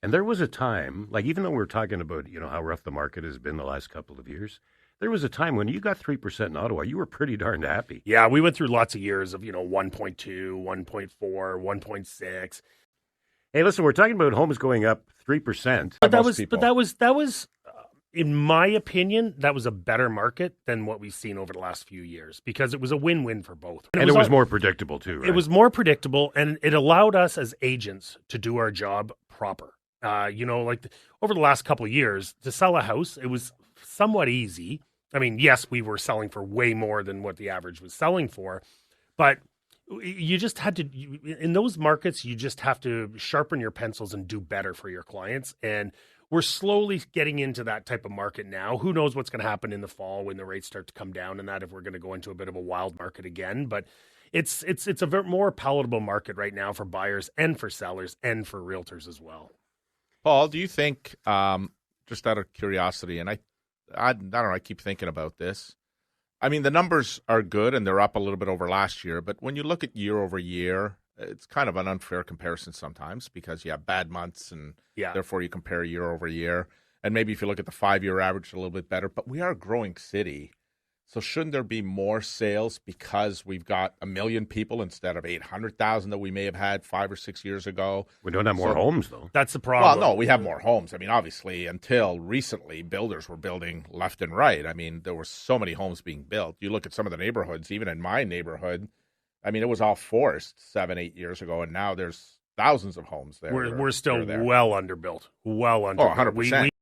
And there was a time, like even though we're talking about, how rough the market has been the last couple of years, there was a time when you got 3% in Ottawa, you were pretty darn happy. Yeah, we went through lots of years of, 1.2, 1.4, 1.6. Hey, listen, we're talking about homes going up 3%. But that was in my opinion, that was a better market than what we've seen over the last few years because it was a win-win for both. And it was more predictable too, right? It was more predictable, and it allowed us as agents to do our job proper. Over the last couple of years, to sell a house, it was somewhat easy. I mean, yes, we were selling for way more than what the average was selling for, but you just had to, in those markets, you just have to sharpen your pencils and do better for your clients. And we're slowly getting into that type of market now. Who knows what's going to happen in the fall when the rates start to come down and that if we're going to go into a bit of a wild market again. But it's a more palatable market right now for buyers and for sellers and for realtors as well. Paul, do you think, just out of curiosity, and I don't know, I keep thinking about this. I mean, the numbers are good and they're up a little bit over last year, but when you look at year over year, it's kind of an unfair comparison sometimes because you have bad months and therefore you compare year over year. And maybe if you look at the 5-year average, a little bit better, but we are a growing city. So shouldn't there be more sales because we've got 1 million people instead of 800,000 that we may have had 5 or 6 years ago? We don't have more homes, though. That's the problem. Well, no, we have more homes. I mean, obviously, until recently, builders were building left and right. I mean, there were so many homes being built. You look at some of the neighborhoods, even in my neighborhood, I mean, it was all forced 7, 8 years ago, and now there's thousands of homes there. We're still well underbuilt. Well underbuilt. Oh, 100%.